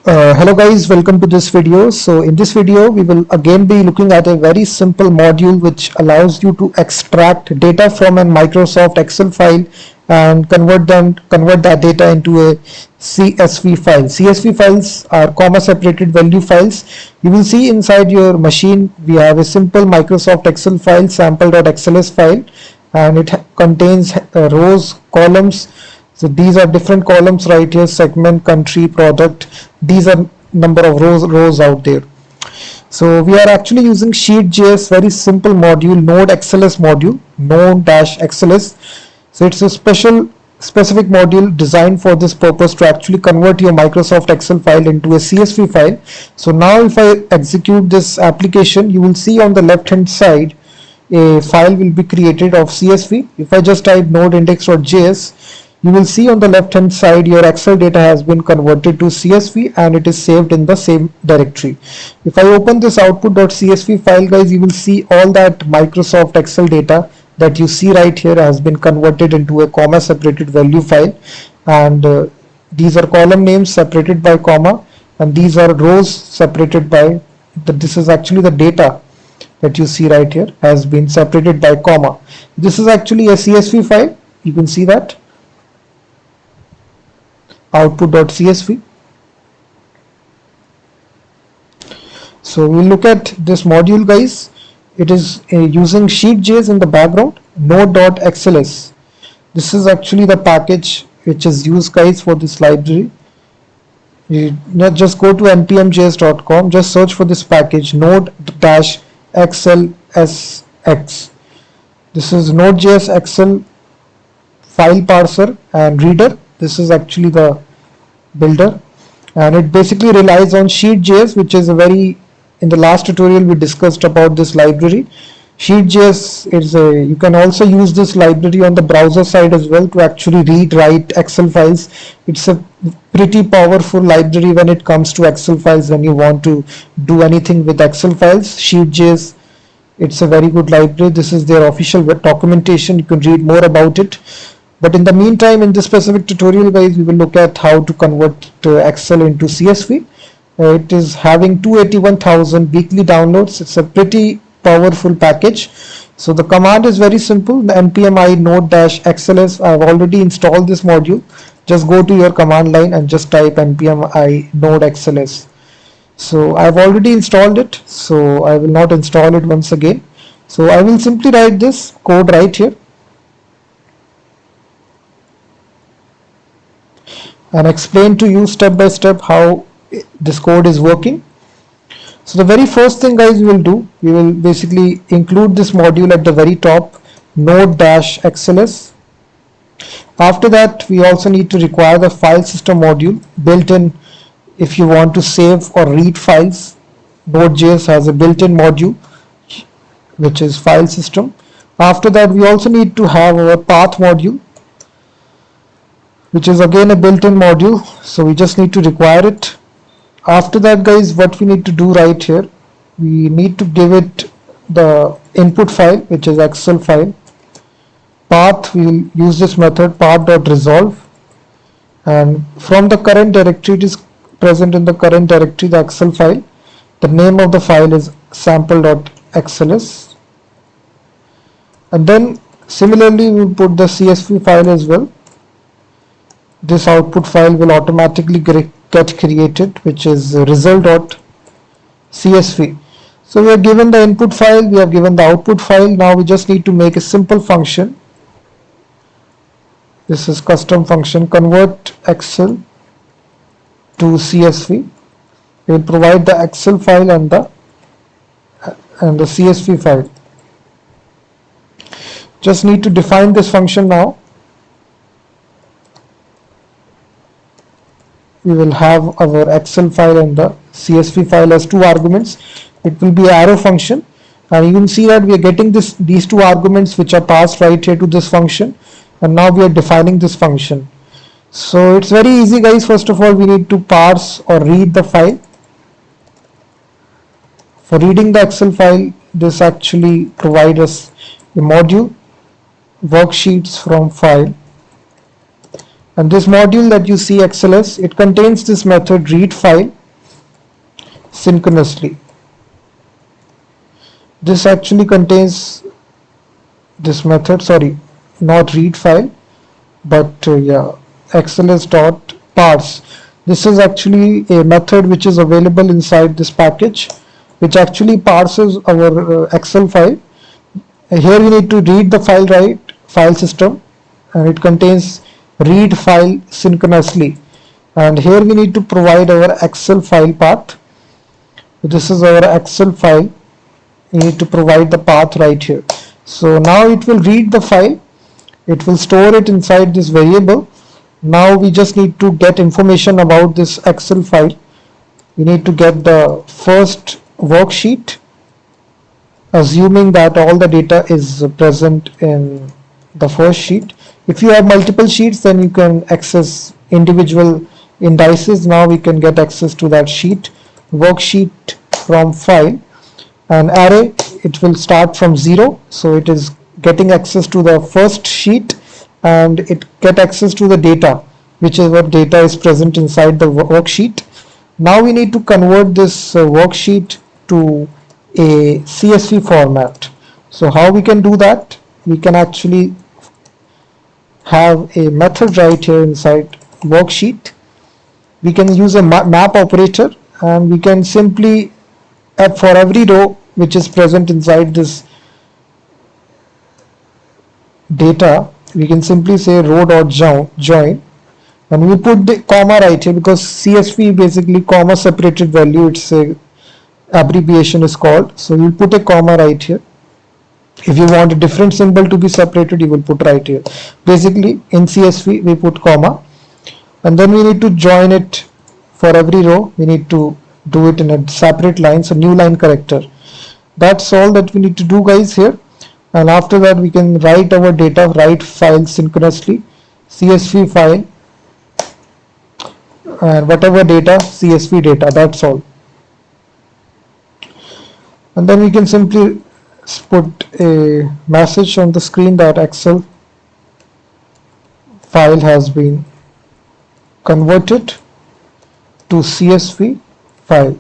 Hello guys, welcome to this video. So in this video we will again be looking at a very simple module which allows you to extract data from a Microsoft Excel file and convert that data into a CSV file. CSV files are comma separated value files. You will see inside your machine we have a simple Microsoft Excel file, sample.xls file, and it contains rows, columns. So these are different columns right here: segment, country, product. These are number of rows out there. So we are actually using Sheet.js, very simple module, node-xls module, node-xls. So it's a specific module designed for this purpose to actually convert your Microsoft Excel file into a CSV file. So now if I execute this application, you will see on the left hand side a file will be created of CSV. If I just type node-index.js, you will see on the left hand side your Excel data has been converted to CSV and it is saved in the same directory. If I open this output.csv file, guys, you will see all that Microsoft Excel data that you see right here has been converted into a comma separated value file, and these are column names separated by comma, and these are rows separated by this is actually the data that you see right here has been separated by comma. This is actually a CSV file. You can see that output.csv. So we'll look at this module, guys. It is using Sheet.js in the background, node.xls. This is actually the package which is used, guys, for this library. You not just go to npmjs.com, just search for this package, node-xlsx. This is Node.js Excel file parser and reader. This is actually the builder, and it basically relies on Sheet.js, which is in the last tutorial we discussed about this library. Sheet.js is you can also use this library on the browser side as well to actually write Excel files. It's a pretty powerful library when it comes to Excel files. When you want to do anything with Excel files, Sheet.js, it's a very good library. This is their official documentation. You can read more about it. But in the meantime, in this specific tutorial, guys, we will look at how to convert Excel into CSV. It is having 281,000 weekly downloads. It's a pretty powerful package. So the command is very simple. The npm i node-xls. I have already installed this module. Just go to your command line and just type npm i node-xls. So I have already installed it. So I will not install it once again. So I will simply write this code right here and explain to you step by step how this code is working. So the very first thing, guys, we will do, we will basically include this module at the very top, node-xls. After that, we also need to require the file system module built in. If you want to save or read files, Node.js has a built-in module which is file system. After that, we also need to have our path module, which is again a built-in module, so we just need to require it. After that, guys, what we need to do right here, we need to give it the input file, which is Excel file. Path, we will use this method, path.resolve, and from the current directory, it is present in the current directory, the Excel file. The name of the file is sample.xls, and then similarly we will put the CSV file as well. This output file will automatically get created, which is result.csv. So we have given the input file, we have given the output file. Now we just need to make a simple function. This is custom function, convert Excel to CSV. We will provide the Excel file and the CSV file. Just need to define this function now. We will have our Excel file and the CSV file as two arguments. It will be arrow function, and you can see that we are getting these two arguments which are passed right here to this function, and now we are defining this function. So it's very easy, guys. First of all, we need to parse or read the file. For reading the Excel file, this actually provides us a module, worksheets from file. And this module that you see XLS, it contains this method read file synchronously. This actually contains this method, sorry, not read file, but yeah, xls.parse. This is actually a method which is available inside this package, which actually parses our Excel file. Here we need to read the file, right, file system, and it contains read file synchronously. And here we need to provide our Excel file path. This is our Excel file. We need to provide the path right here. So now it will read the file. It will store it inside this variable. Now we just need to get information about this Excel file. We need to get the first worksheet, assuming that all the data is present in the first sheet. If you have multiple sheets, then you can access individual indices. Now we can get access to that sheet. Worksheet from file. An array, it will start from 0, so it is getting access to the first sheet, and it get access to the data, which is what data is present inside the worksheet. Now we need to convert this worksheet to a CSV format. So how we can do that? We can actually have a method right here inside worksheet. We can use a map operator, and we can simply for every row which is present inside this data, we can simply say row.join, and we put the comma right here, because CSV basically comma separated value, it's a abbreviation is called, so we'll put a comma right here. If you want a different symbol to be separated, you will put right here. Basically in CSV we put comma, and then we need to join it for every row. We need to do it in a separate line, so new line character. That's all that we need to do, guys, here. And after that we can write our data, write file synchronously, CSV file, and whatever data, CSV data, that's all. And then we can simply put a message on the screen that Excel file has been converted to CSV file.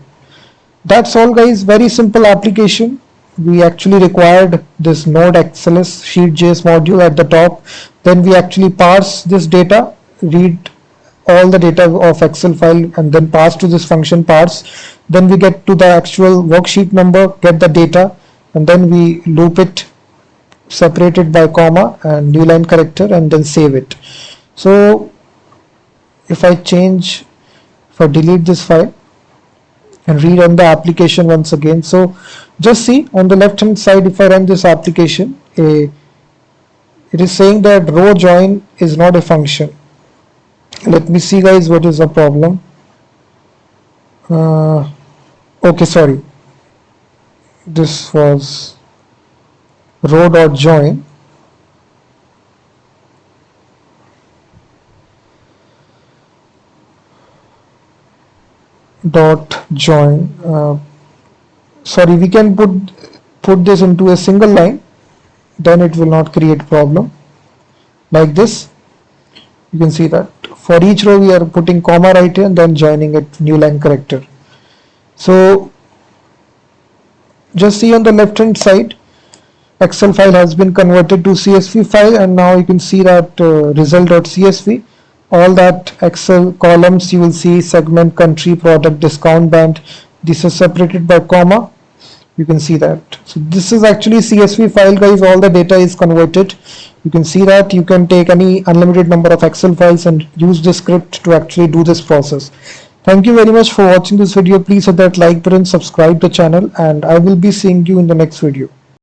That's all, guys. Very simple application. We actually required this node-xlsx sheet.js module at the top. Then we actually parse this data, read all the data of Excel file, and then pass to this function parse. Then we get to the actual worksheet number, get the data, and then we loop it, separated by comma and new line character, and then save it. So if I delete this file and rerun the application once again, so just see on the left hand side, if I run this application, it is saying that row join is not a function. Let me see, guys, what is the problem. Okay, sorry, this was row.join. Sorry, we can put this into a single line, then it will not create problem like this. You can see that for each row we are putting comma right here and then joining it new line character. So just see on the left hand side, Excel file has been converted to CSV file, and now you can see that result.csv, all that Excel columns you will see segment, country, product, discount band, this is separated by comma. You can see that. So this is actually CSV file, guys. All the data is converted. You can see that. You can take any unlimited number of Excel files and use this script to actually do this process. Thank you very much for watching this video. Please hit that like button, subscribe the channel, and I will be seeing you in the next video.